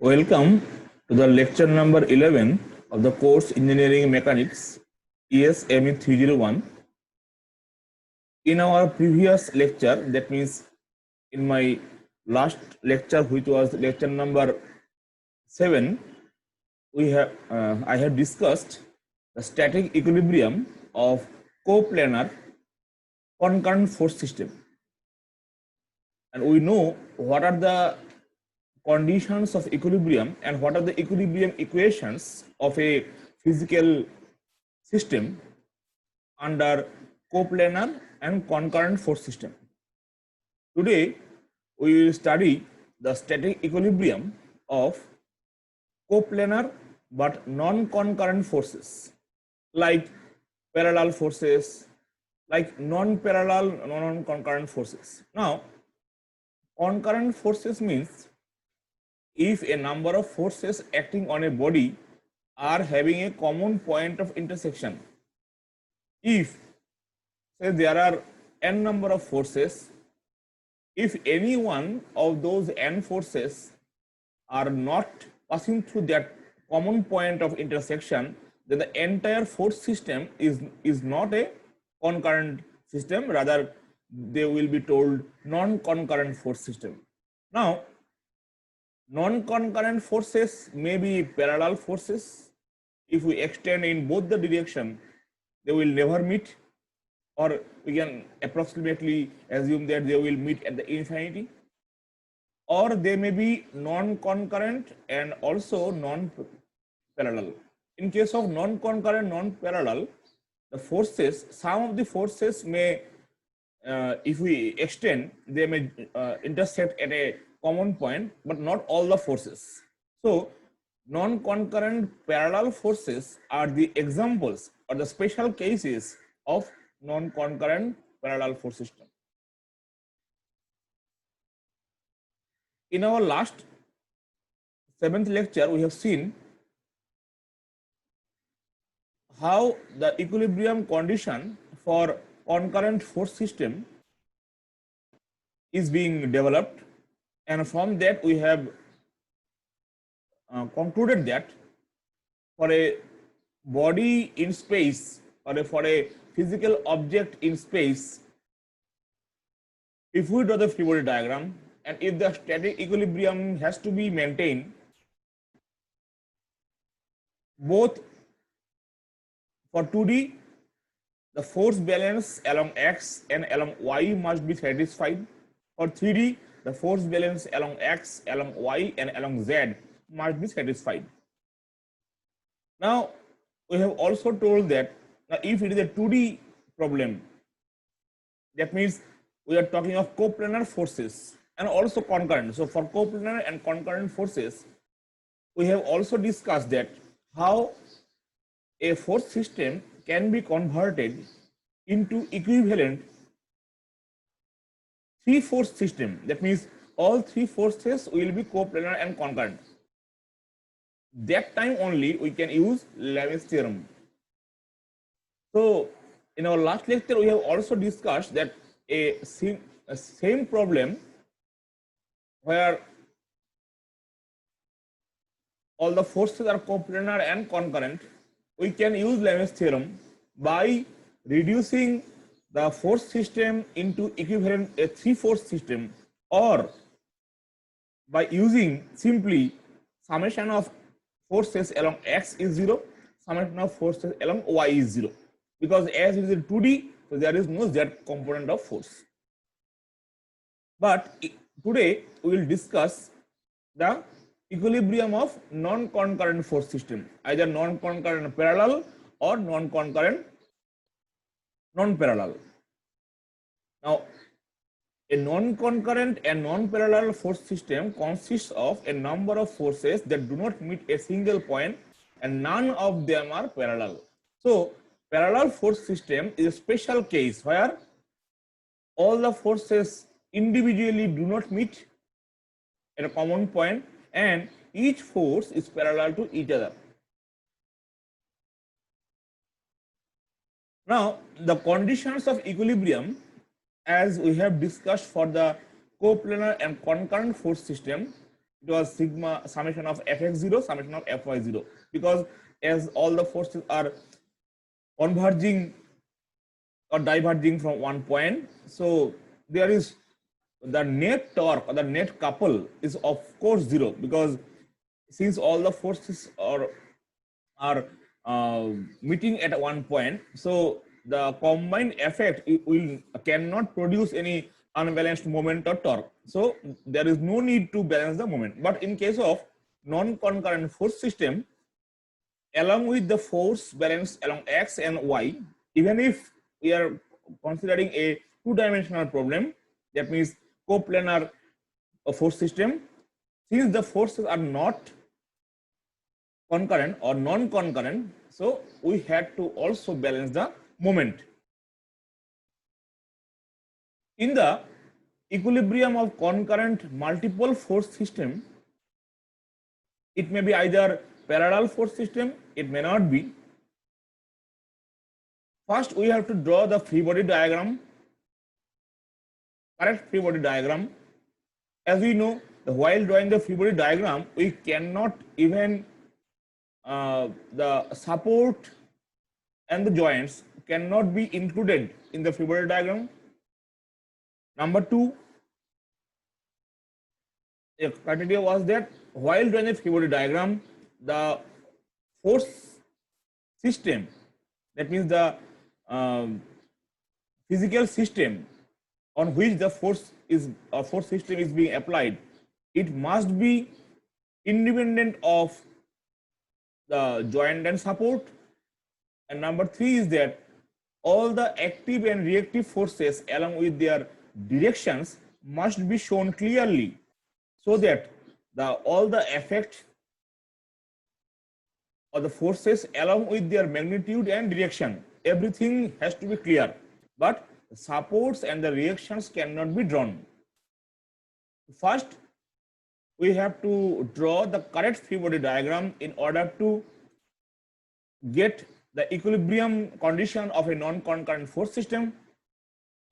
Welcome to the lecture number 11 of the course Engineering Mechanics ESME 301. In our previous lecture, that means in my last lecture, which was lecture number 7, I have discussed the static equilibrium of coplanar concurrent force system, and we know what are the conditions of equilibrium and what are the equilibrium equations of a physical system under coplanar and concurrent force system. Today, we will study the static equilibrium of coplanar but non-concurrent forces like parallel forces, like non-parallel, non-concurrent forces. Now, concurrent forces means if a number of forces acting on a body are having a common point of intersection. If, say, there are n number of forces, if any one of those n forces are not passing through that common point of intersection, then the entire force system is not a concurrent system, rather they will be told non-concurrent force system. Now, non-concurrent forces may be parallel forces. If we extend in both the direction, they will never meet, or we can approximately assume that they will meet at the infinity. Or they may be non-concurrent and also non-parallel. In case of non-concurrent, non-parallel, the forces, some of the forces may, if we extend, they may intersect at a common point, but not all the forces. So, non-concurrent parallel forces are the examples or the special cases of non-concurrent parallel force system. In our last 7th lecture, we have seen how the equilibrium condition for concurrent force system is being developed, and from that we have concluded that for a body in space or for a physical object in space, if we draw the free body diagram and if the static equilibrium has to be maintained, both for 2D, the force balance along x and along y must be satisfied. For 3D, the force balance along x, along y, and along z must be satisfied. Now, we have also told that if it is a 2D problem, that means we are talking of coplanar forces and also concurrent. So, for coplanar and concurrent forces, we have also discussed that how a force system can be converted into equivalent three force system. That means all three forces will be coplanar and concurrent. That time only we can use Leibniz theorem. So, in our last lecture, we have also discussed that a same problem where all the forces are coplanar and concurrent, we can use Leibniz theorem by reducing the force system into equivalent a three force system, or by using simply summation of forces along x is 0, summation of forces along y is 0, because as it is in 2D, so there is no z component of force. But today we will discuss the equilibrium of non-concurrent force system, either non-concurrent parallel or non-concurrent non-parallel. Now, a non-concurrent and non-parallel force system consists of a number of forces that do not meet a single point, and none of them are parallel. So, parallel force system is a special case where all the forces individually do not meet at a common point and each force is parallel to each other. Now, the conditions of equilibrium, as we have discussed for the coplanar and concurrent force system, it was sigma summation of fx0 summation of fy0, because as all the forces are converging or diverging from one point, so there is the net torque or the net couple is of course zero, because since all the forces are meeting at one point, so the combined effect will cannot produce any unbalanced moment or torque. So there is no need to balance the moment. But in case of non-concurrent force system, along with the force balance along x and y, even if we are considering a two-dimensional problem, that means coplanar force system, since the forces are not concurrent or non-concurrent, so we had to also balance the moment. In the equilibrium of concurrent multiple force system, it may be either parallel force system, it may not be. First, we have to draw the free body diagram, correct free body diagram. As we know, while drawing the free body diagram, we cannot even the support and the joints cannot be included in the free body diagram. Number two, a criteria was that while drawing the free body diagram, the force system, that means the physical system on which the force system is being applied, it must be independent of the joint and support. And number three is that all the active and reactive forces along with their directions must be shown clearly, so that all the effect of the forces along with their magnitude and direction, everything has to be clear, but the supports and the reactions cannot be drawn. First, we have to draw the correct free body diagram in order to get the equilibrium condition of a non-concurrent force system.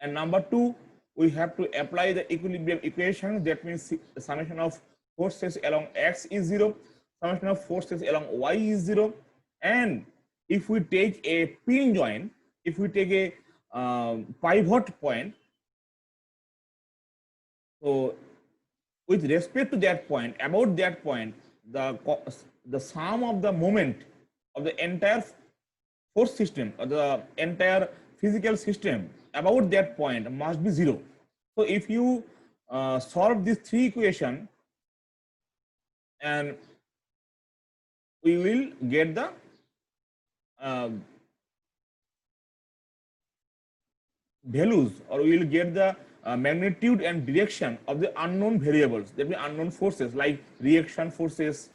And number two, we have to apply the equilibrium equation, that means the summation of forces along x is zero, summation of forces along y is zero. And if we take a pin joint, if we take a pivot point, so with respect to that point, about that point, the sum of the moment of the entire force system or the entire physical system about that point must be zero. So if you solve these three equations, and we will get the values, or we will get the magnitude and direction of the unknown variables, that means unknown forces like reaction forces,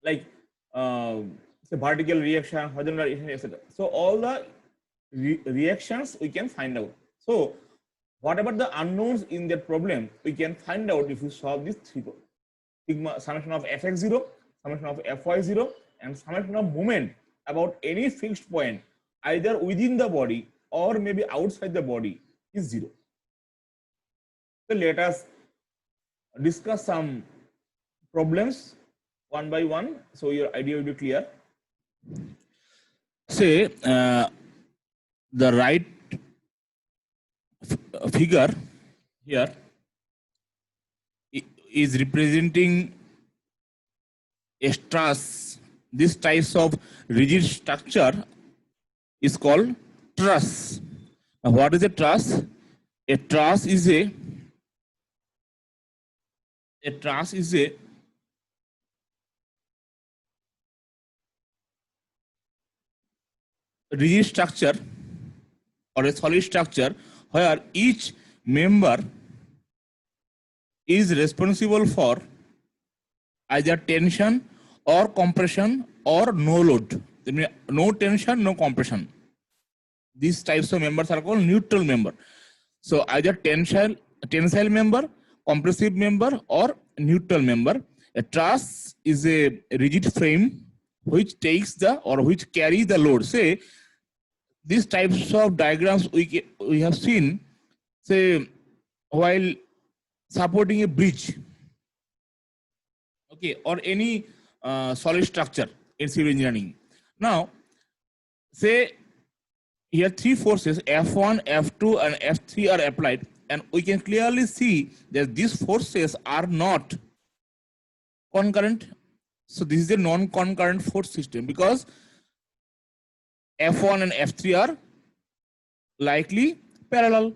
like say vertical reaction, horizontal reaction, etc. So all the reactions we can find out. So whatever the unknowns in that problem, we can find out if we solve this three: sigma summation of fx0, summation of fy0, and summation of moment about any fixed point either within the body or maybe outside the body is zero. So let us discuss some problems one by one, so your idea will be clear. Say the right figure here is representing a truss. This types of rigid structure is called truss. Now, what is a truss? A truss is a rigid structure or a solid structure where each member is responsible for either tension or compression or no load. That means no tension, no compression. These types of members are called neutral member. So either tensile member, compressive member, or neutral member. A truss is a rigid frame which takes the or which carries the load. Say these types of diagrams we have seen, say while supporting a bridge. okay, or any solid structure in civil engineering. Now, say here three forces F1, F2, and F3 are applied, and we can clearly see that these forces are not concurrent. So this is a non-concurrent force system because F1 and F3 are likely parallel.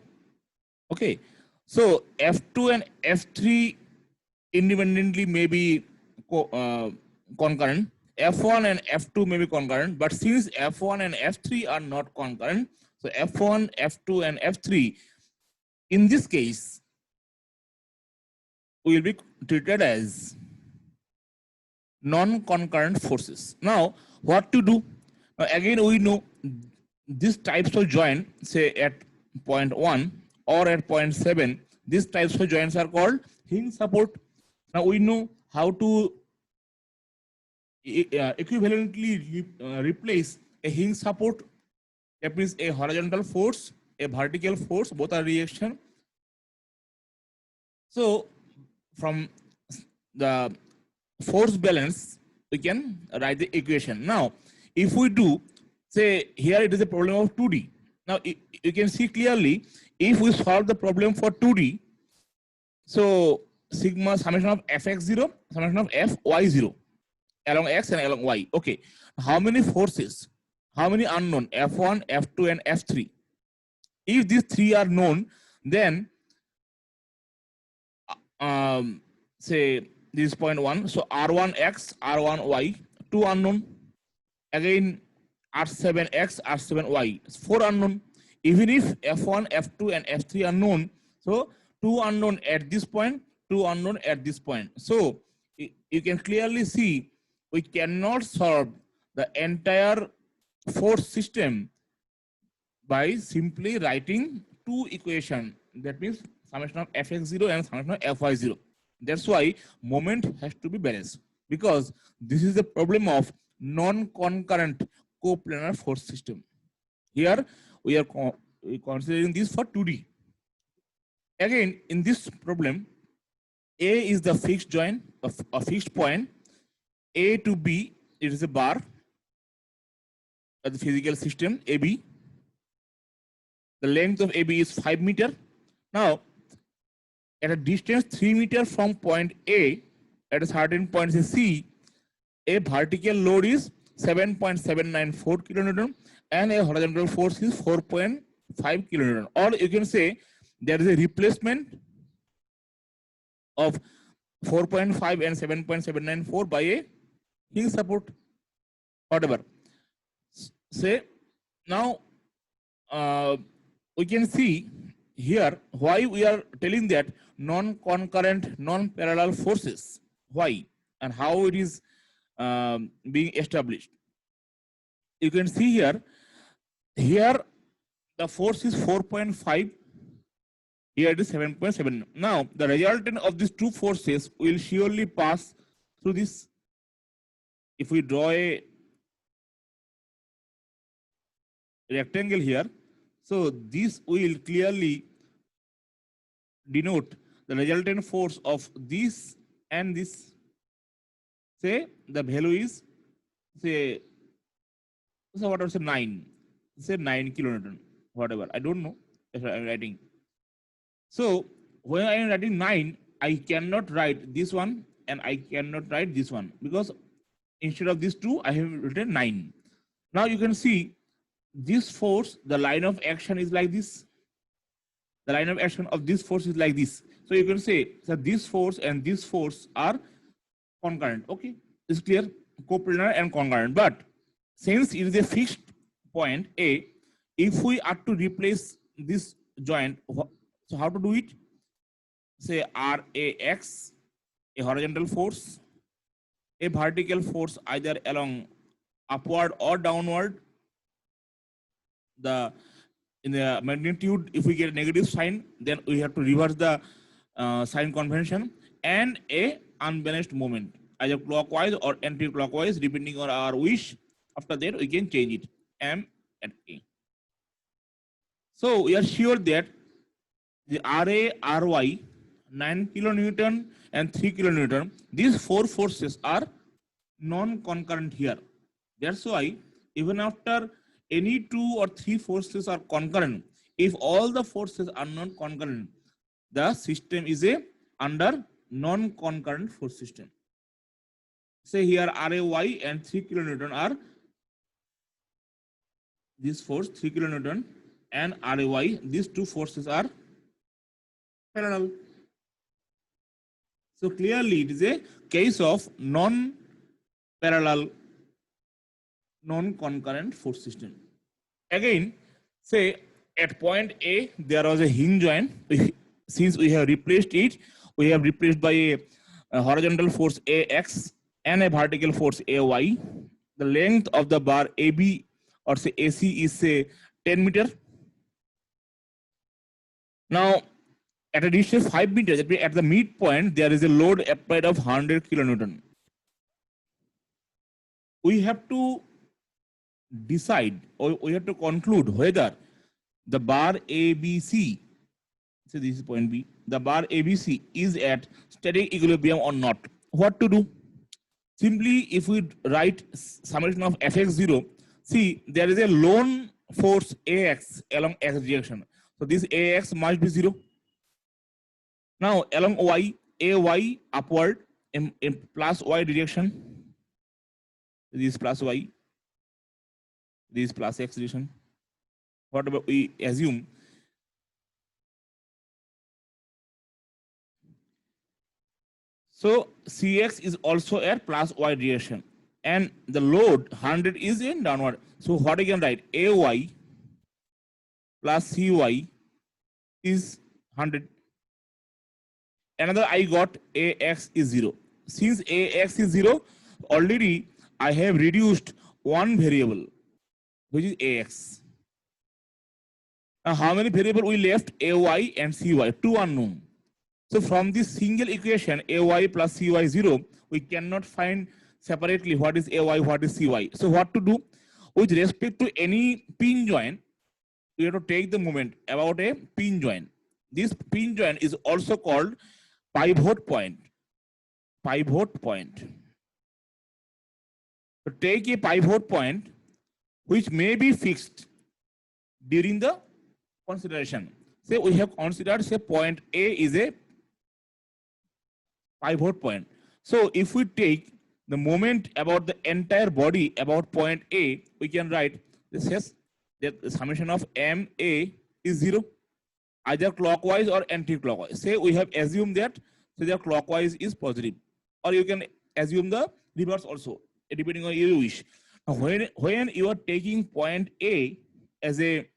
Okay, so F2 and F3 independently may be concurrent. F1 and F2 may be concurrent, but since F1 and F3 are not concurrent, so F1, F2, and F3 in this case will be treated as non-concurrent forces. Now, what to do? Now, again, we know these types of joint, say at point 1 or at point 7, these types of joints are called hinge support. Now, we know how to equivalently replace a hinge support. That means a horizontal force, a vertical force, both are reaction. So, from the force balance, we can write the equation. Now, if we do, say here it is a problem of 2D. Now, you can see clearly, if we solve the problem for 2D, so sigma summation of fx0, summation of fy0 along x and along y. Okay, how many forces, how many unknown, f1, f2, and f3? If these three are known, then say this is point 1, so r1x, r1y, 2 unknown. Again r7x, r7y, 4 unknown. Even if f1, f2, and f3 are known, so 2 unknown at this point, 2 unknown at this point. So you can clearly see we cannot solve the entire force system by simply writing two equations. That means summation of fx0 and summation of fy0. That's why moment has to be balanced, because this is the problem of non-concurrent coplanar force system. Here we are considering this for 2D. Again, in this problem, A is the fixed joint of a fixed point. A to B, it is a bar of the physical system AB. The length of AB is 5 meters. Now, at a distance 3 meters from point A, at a certain point C, a vertical load is 7.794 kilonewton and a horizontal force is 4.5 kilonewton. Or you can say there is a replacement of 4.5 and 7.794 by a hinge support, whatever. Say now we can see here why we are telling that non-concurrent, non-parallel forces. Why and how it is being established. You can see here the force is 4.5, here it is 7.7. Now the resultant of these two forces will surely pass through this. If we draw a rectangle here, so this will clearly denote the resultant force of this and this. Say the value is, say, so what I say 9, say 9 kilonewton, whatever, I don't know if I'm writing. So when I am writing 9, I cannot write this one and I cannot write this one, because instead of these two I have written 9. Now you can see this force, the line of action is like this, the line of action of this force is like this. So you can say that this force and this force are concurrent. Okay, it's clear, coplanar and concurrent. But since it is a fixed point A, if we are to replace this joint, so how to do it? Say RAX, a horizontal force, a vertical force either along upward or downward. In the magnitude, if we get a negative sign, then we have to reverse the sign convention, and a unbalanced moment, either clockwise or anti-clockwise, depending on our wish. After that, we can change it, M and A. So we are sure that the RA, RY, 9 kilonewton and 3 kilonewton. These four forces are non-concurrent here. That's why even after any two or three forces are concurrent, if all the forces are non-concurrent, the system is a under non-concurrent force system. Say here RAY and 3 kilonewton are this force 3 kilonewton and RAY. These two forces are parallel. So clearly it is a case of non-parallel, non-concurrent force system. Again, say at point A there was a hinge joint. Since we have replaced it, we have replaced by a horizontal force AX and a vertical force AY. The length of the bar AB or say AC is say 10 meter. Now at a distance 5 meters, at the midpoint, there is a load applied of 100 kilonewton. We have to decide or we have to conclude whether the bar ABC, so this is point B, the bar ABC is at static equilibrium or not. What to do? Simply, if we write summation of Fx0, see there is a lone force Ax along x direction. So this Ax must be 0. Now along y, AY upward in plus y direction. This is plus y. This is plus x direction. What about we assume? So Cx is also at plus y direction. And the load 100 is in downward. So what I can write? AY plus Cy is 100. Another I got Ax is 0. Since Ax is 0, already I have reduced one variable, which is Ax. Now how many variables we left? Ay and Cy, two unknown. So from this single equation, Ay plus Cy 0, we cannot find separately what is Ay, what is Cy. So what to do? With respect to any pin joint, we have to take the moment about a pin joint. This pin joint is also called pivot point. Pivot point. So take a pivot point which may be fixed during the consideration. Say we have considered, say point A is a pivot point. So if we take the moment about the entire body about point A, we can write this says that the summation of MA is 0, either clockwise or anti-clockwise. Say we have assumed that so the clockwise is positive, or you can assume the reverse also, depending on your wish. Now, when you are taking point A as a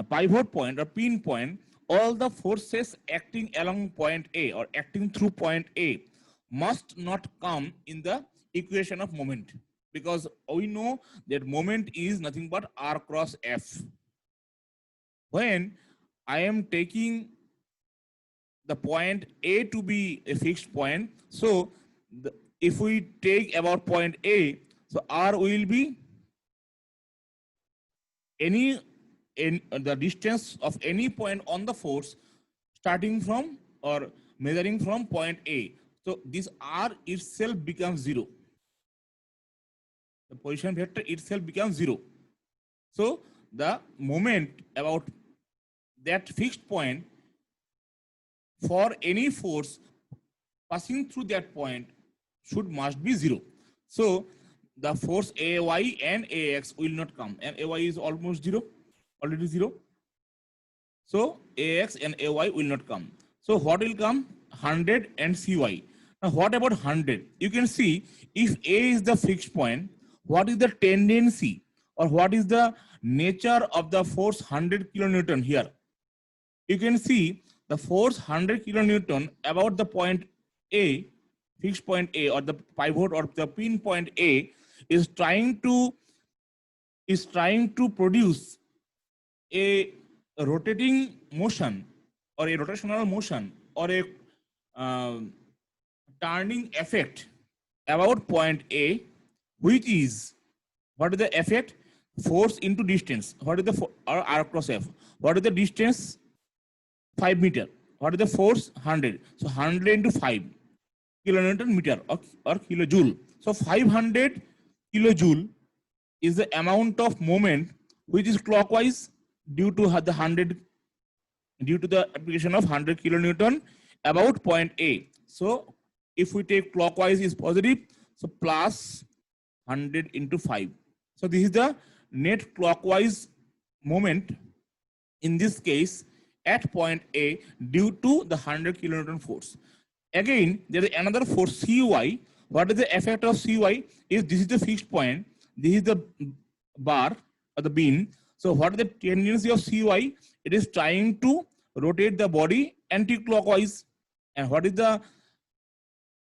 pivot point or pin point, all the forces acting along point A or acting through point A must not come in the equation of moment, because we know that moment is nothing but R cross F. When I am taking the point A to be a fixed point, so if we take about point A, so R will be any in the distance of any point on the force starting from or measuring from point A. So this R itself becomes 0. The position vector itself becomes 0. So the moment about that fixed point for any force passing through that point must be 0. So the force AY and AX will not come, and AY is almost 0, already 0. So AX and AY will not come. So what will come? 100 and Cy. Now what about 100? You can see if A is the fixed point, what is the tendency or what is the nature of the force 100 kilonewton here? You can see the force 100 kilonewton about the point A, fixed point A, or the pivot or the pin point A is trying to produce a rotating motion or a rotational motion or a turning effect about point A, which is, what is the effect? Force into distance. What is the R cross F? What is the distance? 5 meters. What is the force? 100. So 100 into 5 kilonewton meter or kilojoule. So 500 kilojoule is the amount of moment which is clockwise due to the 100 due to the application of 100 kilonewton about point A. So if we take clockwise is positive, so plus 100 into 5. So this is the net clockwise moment in this case at point A due to the 100 kilonewton force. Again, there is another force Cy. What is the effect of Cy? Is this is the fixed point, this is the bar or the beam. So what is the tendency of Cy? It is trying to rotate the body anti-clockwise. And what is the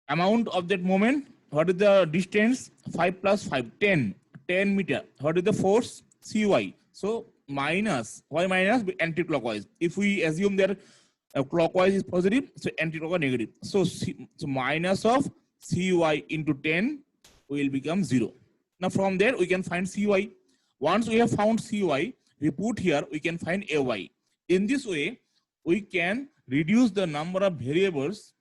amount of that moment? What is the distance? 5 plus 5, 10 meter. What is the force? Cy. So minus, why minus? Anti-clockwise. If we assume that clockwise is positive, so anti-clockwise negative. So minus of Cy into 10 will become 0. Now from there we can find Cy. Once we have found Cy, we put here, we can find Ay. In this way, we can reduce the number of variables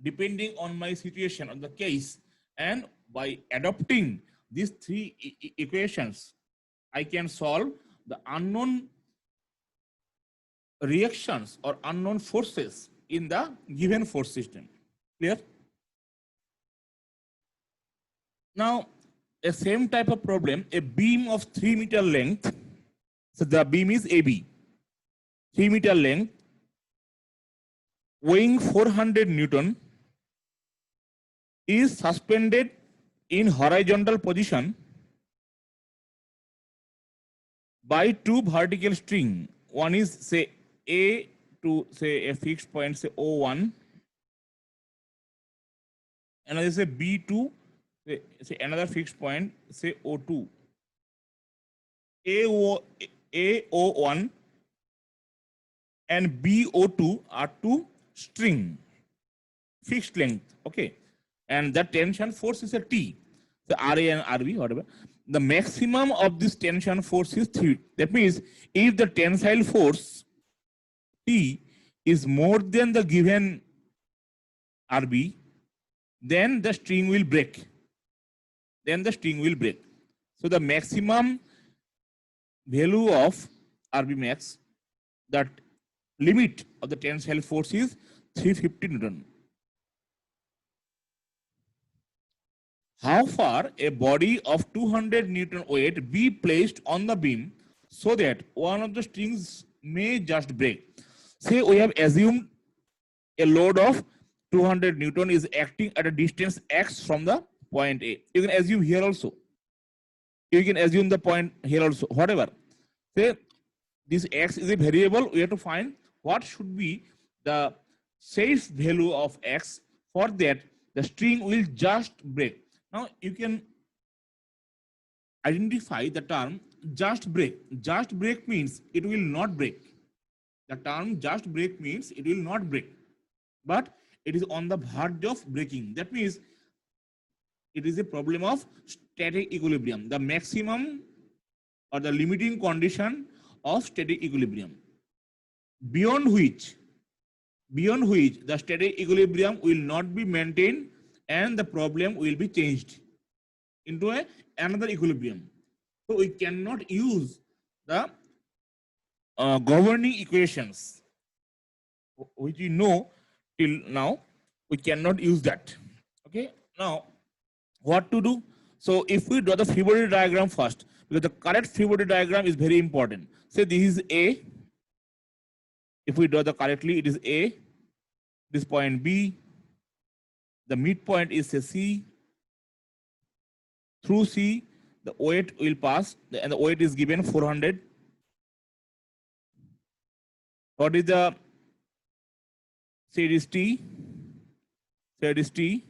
depending on my situation or the case, and by adopting these three equations, I can solve the unknown reactions or unknown forces in the given force system. Clear? Now, a same type of problem, a beam of 3 meter length. So the beam is AB, 3 meter length, weighing 400 Newton, is suspended in horizontal position by two vertical string. One is say A to say a fixed point, say O1, another is say B to say another fixed point, say O2. AO1 and BO2 are two string, fixed length, okay, and the tension force is a T, the RA and RB, whatever. The maximum of this tension force is 3. That means if the tensile force T is more than the given RB, then the string will break. So the maximum value of RB max, that limit of the tensile force is 350 Newton. How far a body of 200 Newton weight be placed on the beam so that one of the strings may just break? Say we have assumed a load of 200 Newton is acting at a distance x from the point A. You can assume here also. You can assume the point here also, whatever. Say this x is a variable, we have to find what should be the safe value of x. For that, the string will just break. Now you can identify the term just break. Just break means it will not break. The term just break means it will not break, but it is on the verge of breaking. That means it is a problem of static equilibrium, the maximum or the limiting condition of static equilibrium, beyond which the static equilibrium will not be maintained and the problem will be changed into another equilibrium. So we cannot use the governing equations which we know till now. We cannot use that. Okay, now what to do? So if we draw the Fibonacci diagram first, because the correct Fibonacci diagram is very important. Say this is A. If we draw the correctly, it is A. This point B. The midpoint is a C. Through C, the weight will pass, and the weight is given 400. What is the, say it is T. Say it is T.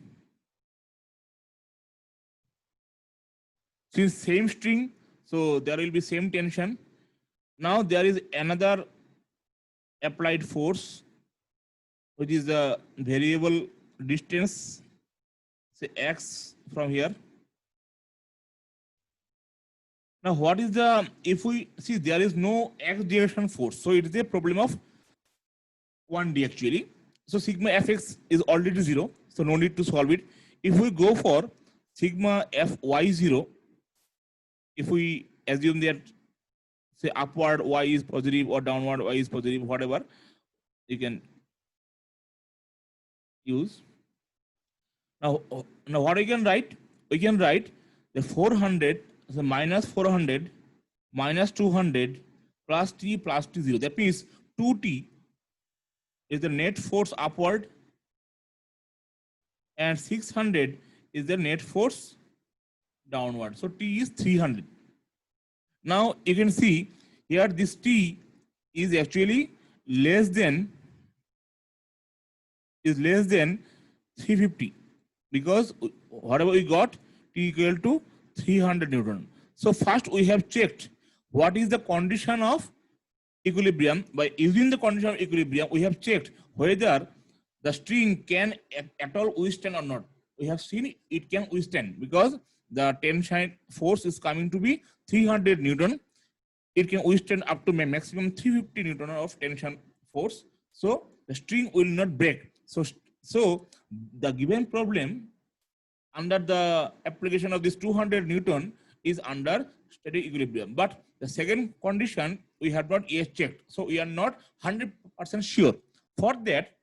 Since same string, so there will be same tension. Now there is another applied force, which is the variable distance, say x from here. Now what is the, if we see there is no x direction force, so it is a problem of 1D actually. So sigma fx is already 0, so no need to solve it. If we go for sigma fy0, if we assume that say upward y is positive or downward y is positive, whatever you can use. Now what we can write? We can write the 400, so minus 400 minus 200 plus t plus t0. That means 2t is the net force upward and 600 is the net force downward. So t is 300. Now you can see here this t is actually less than 350 because whatever we got t equal to 300 Newton. So first we have checked what is the condition of equilibrium. By using the condition of equilibrium, we have checked whether the string can at all withstand or not. We have seen it can withstand because the tension force is coming to be 300 Newton. It can withstand up to maximum 350 Newton of tension force. So the string will not break. So the given problem under the application of this 200 Newton is under static equilibrium. But the second condition we have not yet checked. So we are not 100% sure. For that,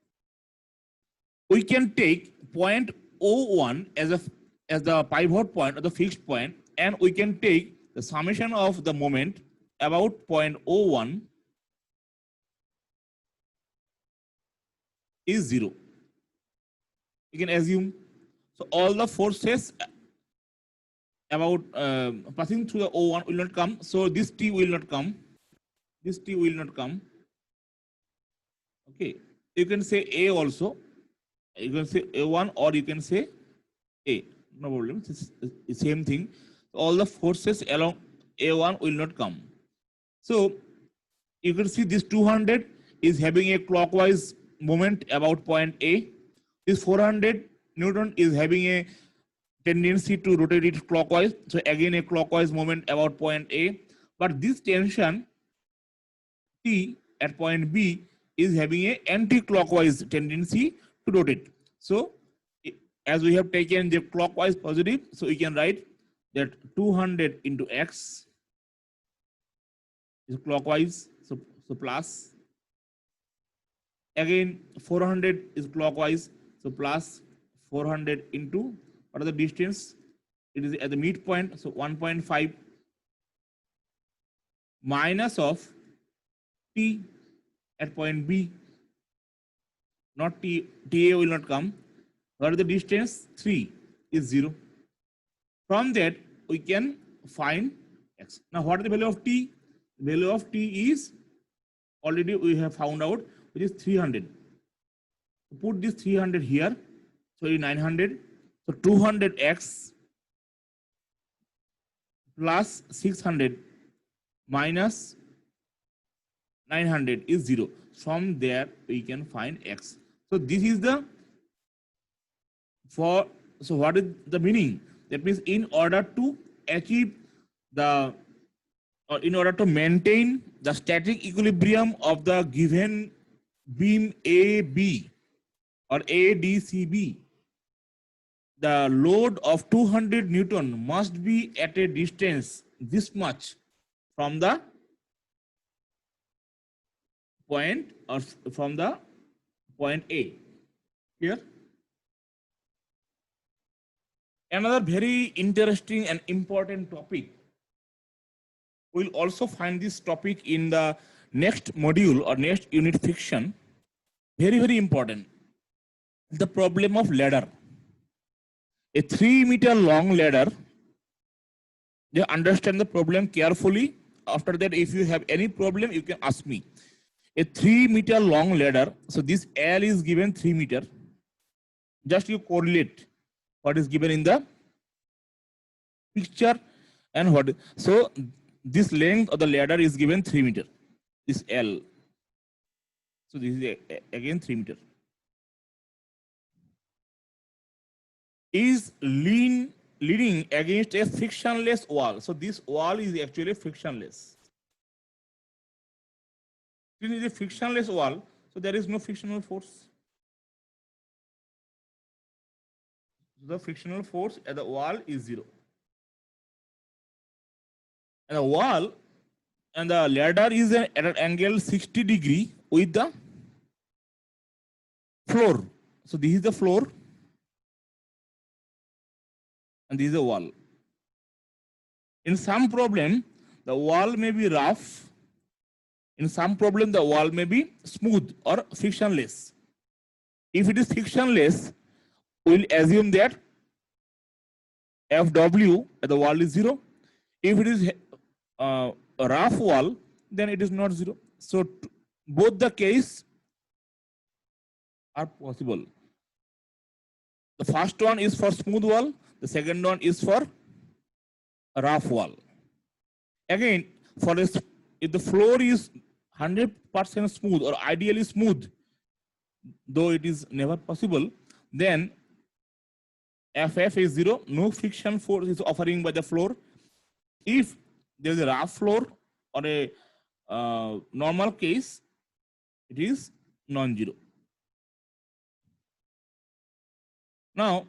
we can take point O1 as the pivot point or the fixed point, and we can take the summation of the moment about point O1 is 0. You can assume. So all the forces about passing through the O1 will not come. So this T will not come. This T will not come. Okay. You can say A also. You can say A1 or you can say A. No problem. It's the same thing. All the forces along A1 will not come. So you can see this 200 is having a clockwise moment about point A. This 400 Newton is having a tendency to rotate it clockwise. So again a clockwise moment about point A. But this tension T at point B is having a anti-clockwise tendency to rotate. So as we have taken the clockwise positive, so we can write that 200 into x is clockwise, so plus. Again 400 is clockwise, so plus 400 into what is the distance? It is at the midpoint, so 1.5 minus of t at point B, not t, TA will not come. What is the distance? 3 is 0. From that we can find x. Now what is the value of t? The value of t is already we have found out, which is 300. Put this 300 here, so it is 900. So 200x plus 600 minus 900 is 0. From there we can find x. So this is the so what is the meaning? That means in order to achieve the or in order to maintain the static equilibrium of the given beam AB or ADCB, the load of 200 Newton must be at a distance this much from the point or from the point A. Clear? Another very interesting and important topic. We'll also find this topic in the next module or next unit fiction. Very, very important. The problem of ladder. A 3-meter long ladder. You understand the problem carefully. After that, if you have any problem, you can ask me. A 3-meter long ladder. So this L is given 3 meter. Just you correlate what is given in the picture and what. So this length of the ladder is given 3 meter. This L. So this is again 3 meter. Is leaning against a frictionless wall. So this wall is actually frictionless. It is a frictionless wall. So there is no frictional force. The frictional force at the wall is 0. And the wall and the ladder is at an angle 60 degree with the floor. So this is the floor and this is the wall. In some problem, the wall may be rough. In some problem, the wall may be smooth or frictionless. If it is frictionless, we'll assume that Fw at the wall is 0. If it is a rough wall, then it is not 0. So both the case are possible. The first one is for smooth wall. The second one is for a rough wall. Again, for this, if the floor is 100% smooth or ideally smooth, though it is never possible, then Ff is 0. No friction force is offering by the floor. If there is a rough floor or a normal case, it is non-zero. Now,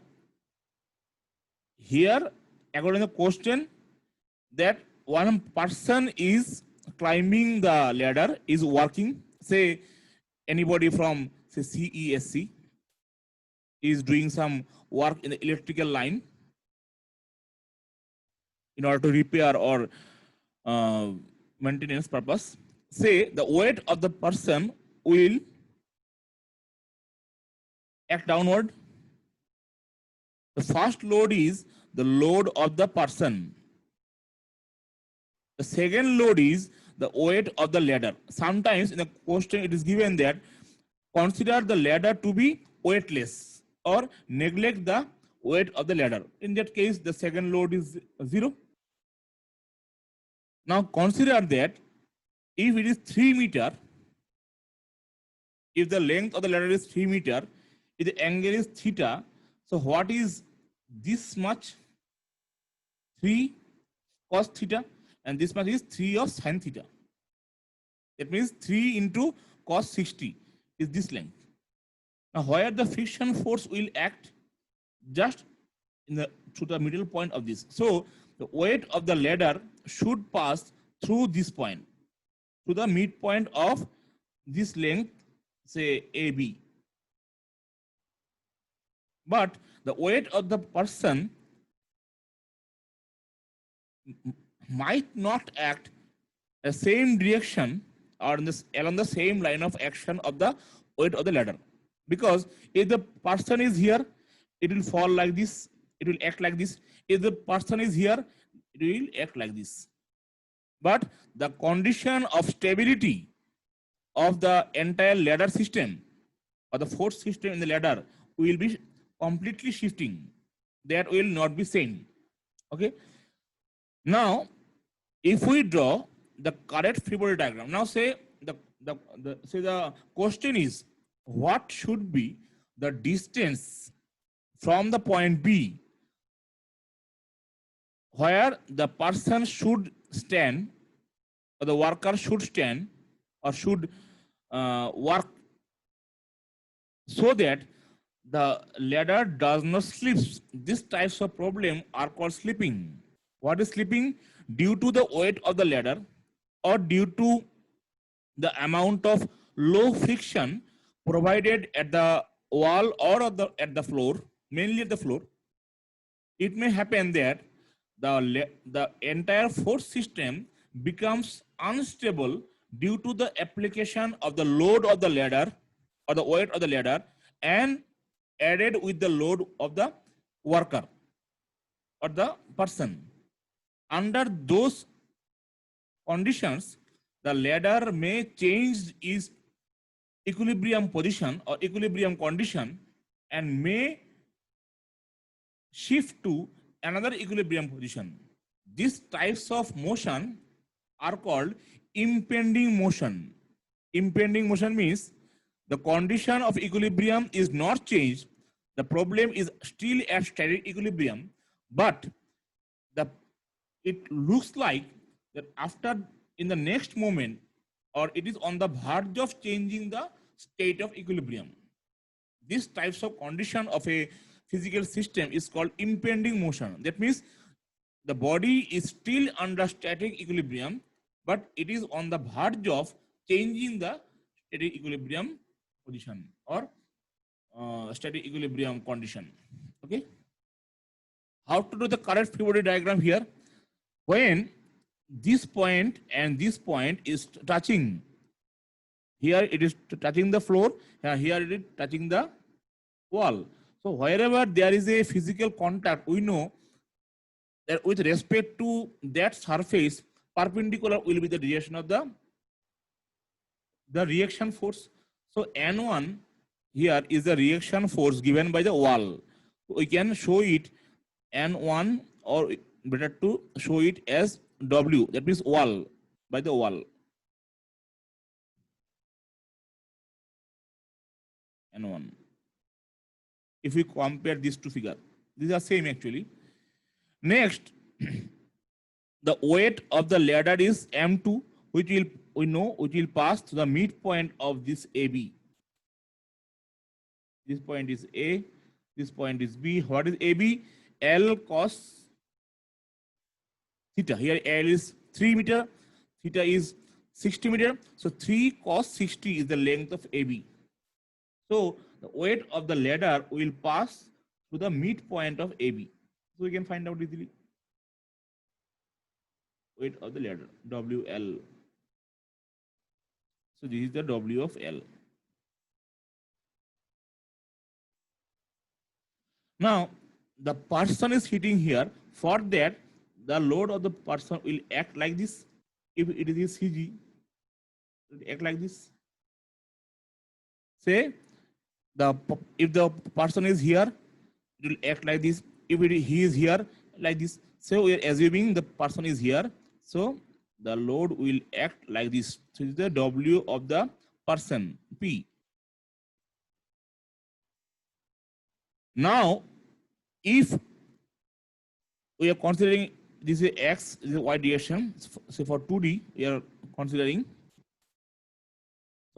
here, according to the question, that one person is climbing the ladder, is working, say anybody from say CESC is doing some work in the electrical line in order to repair or maintenance purpose. Say the weight of the person will act downward. The first load is the load of the person. The second load is the weight of the ladder. Sometimes in the question it is given that consider the ladder to be weightless or neglect the weight of the ladder. In that case, the second load is 0. Now consider that if it is 3 meter, if the length of the ladder is 3 meter, if the angle is theta, so what is this much? 3 cos theta, and this much is 3 of sin theta. That means 3 into cos 60 is this length. Now where the friction force will act? Just in the to the middle point of this. So the weight of the ladder should pass through this point, to the midpoint of this length, say AB. But the weight of the person might not act the same direction or in this, along the same line of action of the weight of the ladder. Because if the person is here, it will fall like this, it will act like this. If the person is here, it will act like this. But the condition of stability of the entire ladder system or the force system in the ladder will be completely shifting. That will not be same. Okay. Now, if we draw the correct free body diagram, now say the question is what should be the distance from the point B where the person should stand or the worker should stand or should work so that the ladder does not slip. These types of problem are called slipping. What is slipping? Due to the weight of the ladder or due to the amount of low friction provided at the wall or at the floor, mainly at the floor, it may happen that the entire force system becomes unstable due to the application of the load of the ladder or the weight of the ladder and added with the load of the worker or the person. Under those conditions, the ladder may change its equilibrium position or equilibrium condition and may shift to another equilibrium position. These types of motion are called impending motion. Impending motion means the condition of equilibrium is not changed. The problem is still at static equilibrium, but it looks like that after in the next moment or it is on the verge of changing the state of equilibrium. These types of condition of a physical system is called impending motion. That means the body is still under static equilibrium, but it is on the verge of changing the static equilibrium position or static equilibrium condition. Okay. How to do the correct free body diagram here? When this point and this point is touching, here it is touching the floor, here it is touching the wall. So wherever there is a physical contact, we know that with respect to that surface, perpendicular will be the direction of the reaction force. So N1 here is the reaction force given by the wall. We can show it N1, or better to show it as W, that means wall, by the wall. N1. If we compare these two figures, these are same actually. Next, the weight of the ladder is M2, which will pass to the midpoint of this AB. This point is A, this point is B. What is AB? L cos theta. Here L is 3 meter, theta is 60 meter. So 3 cos 60 is the length of AB. So the weight of the ladder will pass to the midpoint of AB. So we can find out easily. Weight of the ladder, WL. So this is the W of L. Now the person is hitting here. For that, the load of the person will act like this. If it is CG, it will act like this. Say if the person is here, it will act like this. If he is here, like this. So we are assuming the person is here. So the load will act like this. So this is the W of the person, P. Now, if we are considering this is X, this is Y direction. So for 2D, we are considering.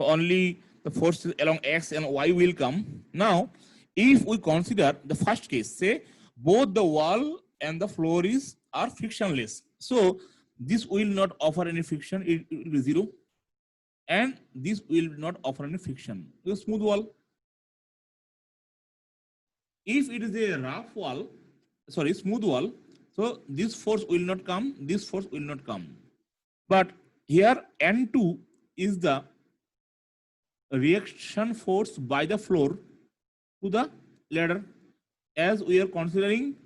So only the forces along X and Y will come. Now, if we consider the first case, say both the wall and the floor are frictionless. So this will not offer any friction, it will be zero. And this will not offer any friction. It's a smooth wall. If it is a rough wall, smooth wall, so this force will not come, this force will not come. But here N2 is the reaction force by the floor to the ladder, as we are considering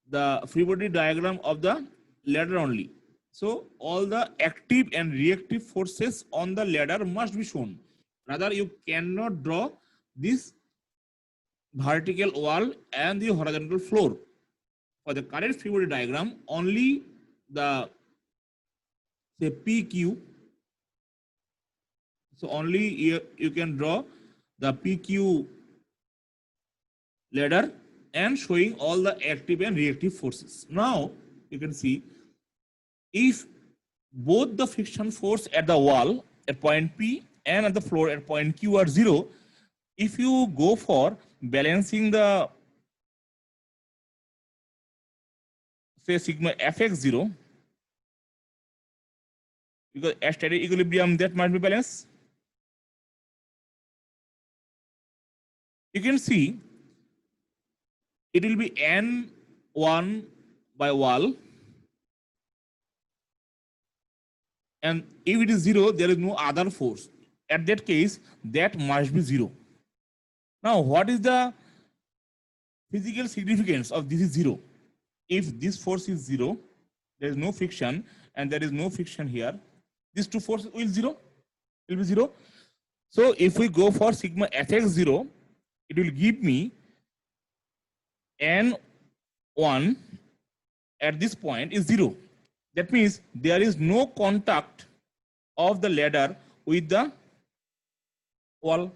the free body diagram of the ladder only. So all the active and reactive forces on the ladder must be shown. Rather, you cannot draw this vertical wall and the horizontal floor. For the correct free body diagram, only the say PQ. So only you can draw the PQ ladder and showing all the active and reactive forces. Now you can see if both the friction force at the wall at point P and at the floor at point Q are zero, if you go for balancing the say sigma fx 0, because at static equilibrium that must be balanced. You can see it will be N1 by wall, and if it is zero, there is no other force. At that case, that must be zero. Now, what is the physical significance of this is zero? If this force is zero, there is no friction, and there is no friction here, these two forces will be zero. So if we go for sigma fx 0, it will give me N1 at this point is zero. That means there is no contact of the ladder with the wall.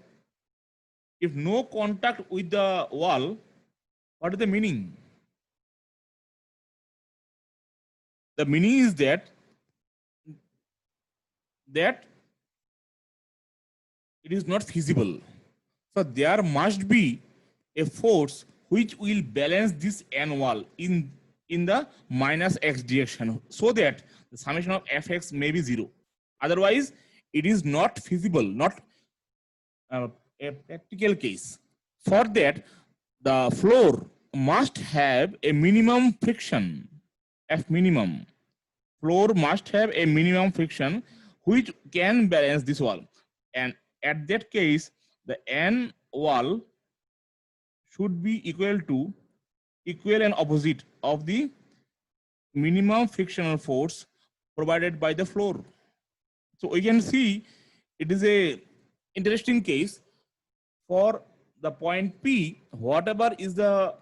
If no contact with the wall, what is the meaning? The meaning is that it is not feasible. So there must be a force which will balance this n wall in the minus x direction so that the summation of fx may be 0. Otherwise, it is not feasible, not a practical case. For that, the floor must have a minimum friction, F minimum. Floor must have a minimum friction which can balance this wall. And at that case, the n wall should be equal and opposite of the minimum frictional force provided by the floor. So we can see it is a interesting case for the point P, whatever is the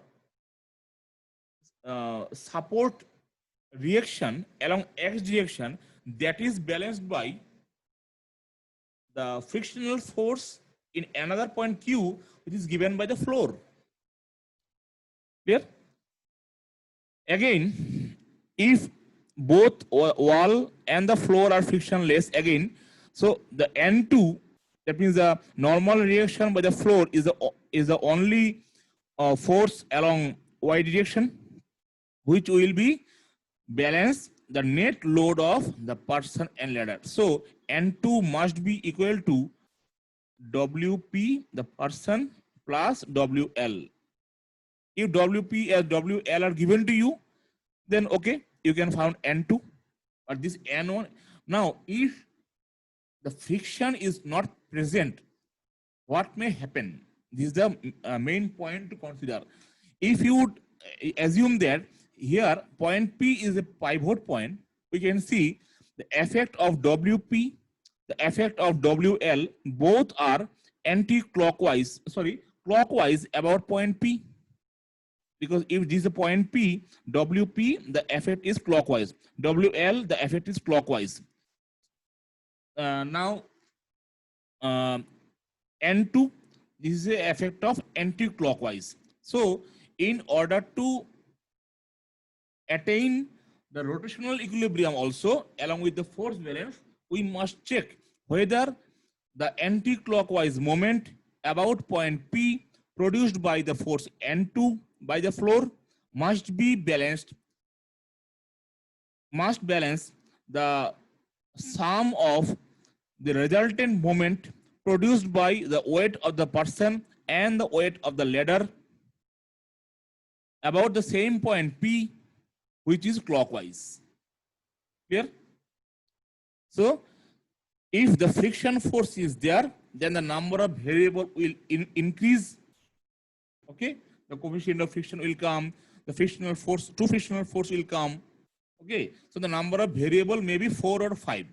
support reaction along x direction, that is balanced by the frictional force in another point Q, which is given by the floor. Clear? Again, if both wall and the floor are frictionless, again, so the N2, that means the normal reaction by the floor is the only force along y direction, which will be balance the net load of the person and ladder. So N2 must be equal to WP, the person, plus WL. If WP and WL are given to you, then okay, you can find N2. But this N1, now if the friction is not present, what may happen? This is the main point to consider. If you would assume that here point P is a pivot point, we can see the effect of WP, the effect of WL, both are anti-clockwise, clockwise about point P. Because if this is a point P, WP, the effect is clockwise. WL, the effect is clockwise. Now, N2, this is the effect of anti-clockwise. So, in order to attain the rotational equilibrium also, along with the force balance, we must check whether the anti-clockwise moment about point P produced by the force N2 by the floor must balance the sum of the resultant moment produced by the weight of the person and the weight of the ladder about the same point P, which is clockwise. Clear? So, if the friction force is there, then the number of variables will increase. Okay, the coefficient of friction will come, the frictional force, two frictional force will come. Okay, so the number of variable may be 4 or 5.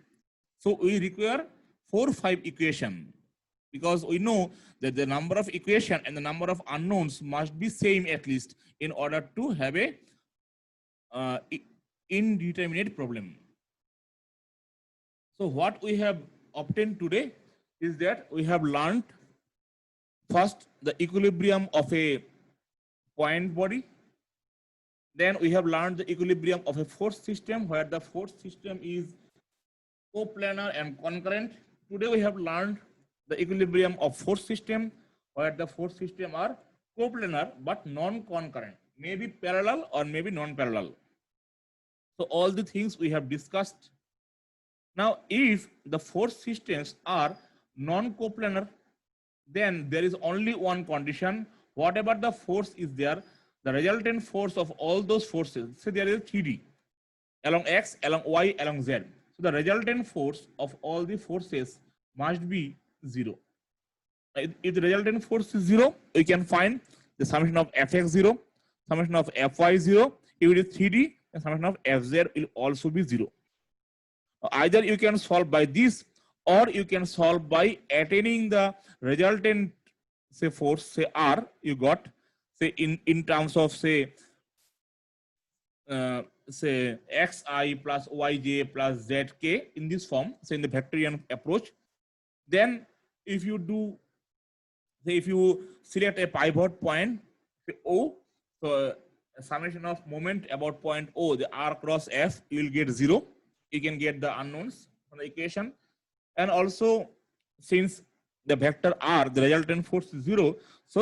So we require 4 or 5 equation, because we know that the number of equation and the number of unknowns must be same at least in order to have a indeterminate problem. So what we have obtained today is that we have learned first the equilibrium of a point body. Then we have learned the equilibrium of a force system, where the force system is coplanar and concurrent. Today we have learned the equilibrium of force system, where the force system are coplanar but non-concurrent, maybe parallel or maybe non-parallel. So all the things we have discussed. Now, if the force systems are non-coplanar, then there is only one condition: whatever the force is there, the resultant force of all those forces, say there is 3D along x, along y, along z. So the resultant force of all the forces must be 0. If the resultant force is 0, we can find the summation of fx 0, summation of fy 0. If it is 3D, the summation of fz will also be 0. Either you can solve by this, or you can solve by attaining the resultant, say, force, say R, you got, say, in terms of, say xi plus yj plus zk in this form, say in the vectorial approach. Then if you do, say, if you select a pivot point, say O, so a summation of moment about point O, the R cross F, you will get 0. You can get the unknowns from the equation. And also, since the vector r, the resultant force is 0. So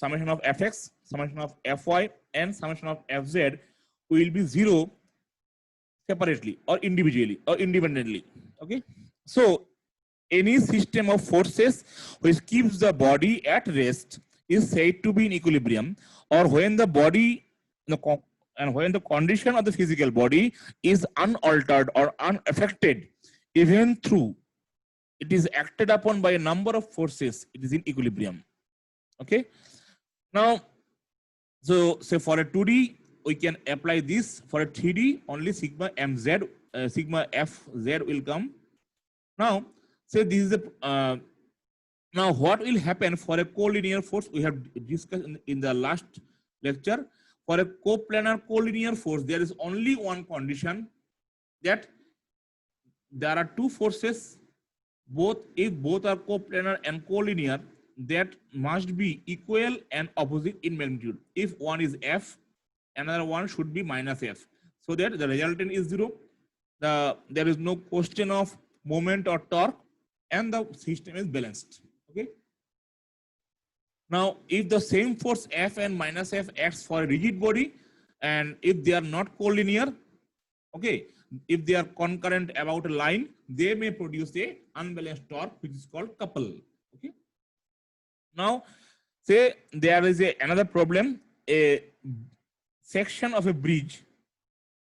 summation of fx, summation of fy, and summation of fz will be 0 separately or individually or independently. Okay. So any system of forces which keeps the body at rest is said to be in equilibrium, or when the body and when the condition of the physical body is unaltered or unaffected, even through it is acted upon by a number of forces, it is in equilibrium. Okay. Now, so say for a 2D, we can apply this. For a 3D, only sigma mz, sigma fz will come. Now, say this is a now what will happen for a collinear force? We have discussed in the last lecture. For a coplanar collinear force, there is only one condition, that there are two forces, if both are coplanar and collinear, that must be equal and opposite in magnitude. If one is F, another one should be minus F, so that the resultant is 0. There is no question of moment or torque, and the system is balanced. Okay. Now, if the same force F and minus F acts for a rigid body, and if they are not collinear, okay, if they are concurrent about a line, they may produce a unbalanced torque, which is called couple. Okay. Now, say there is another problem, a section of a bridge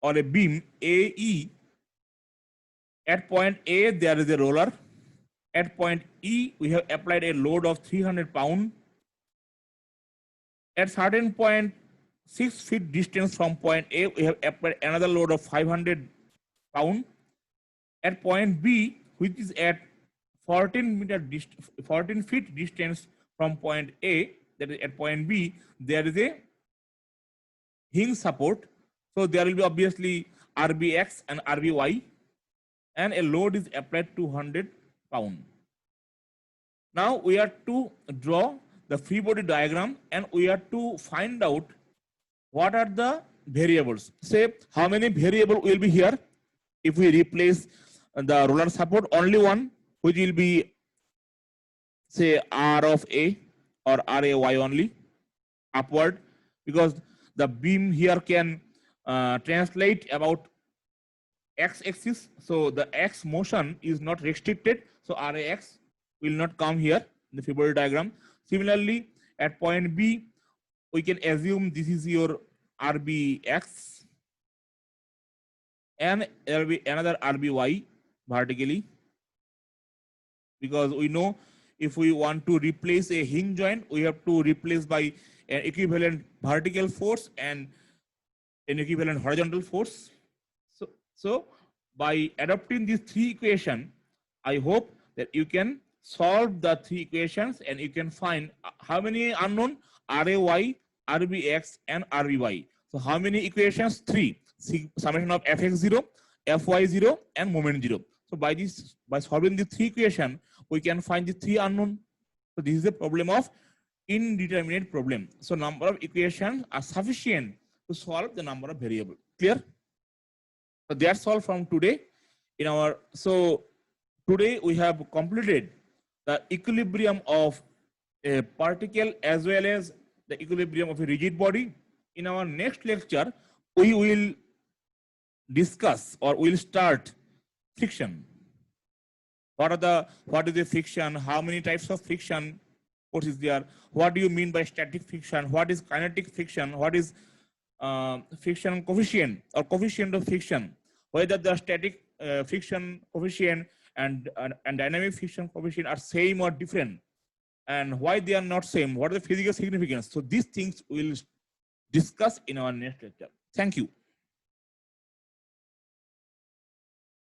or a beam AE. At point A, there is a roller. At point E, we have applied a load of 300 pounds. At certain point, 6 feet distance from point A, we have applied another load of 500 pounds. At point B, which is at 14 feet distance from point A, that is at point B, there is a hinge support. So there will be obviously RBX and RBY, and a load is applied 200 pounds. Now we are to draw the free body diagram, and we are to find out what are the variables. Say how many variables will be here if we replace the roller support. Only one, which will be say R of A or RAY only, upward, because the beam here can translate about x-axis, so the x motion is not restricted, so RAX will not come here in the free body diagram. Similarly, at point B, we can assume this is your RBX, and there will be another RBY vertically, because we know if we want to replace a hinge joint, we have to replace by an equivalent vertical force and an equivalent horizontal force. So by adopting these three equations, I hope that you can solve the three equations, and you can find how many unknown: RAY, RBX, and RBY. So how many equations? 3. Summation of Fx0, Fy0, and moment 0. So by solving the three equations, we can find the 3 unknown. So this is the problem of indeterminate problem. So number of equations are sufficient to solve the number of variables. Clear? So that's all from today. So today we have completed the equilibrium of a particle as well as the equilibrium of a rigid body. In our next lecture, we will discuss, or we'll start friction. What is the friction? How many types of friction? What is there? What do you mean by static friction? What is kinetic friction? What is friction coefficient or coefficient of friction? Whether the static friction coefficient and dynamic friction coefficient are same or different, and why they are not same, what are the physical significance. So these things we'll discuss in our next lecture. Thank you.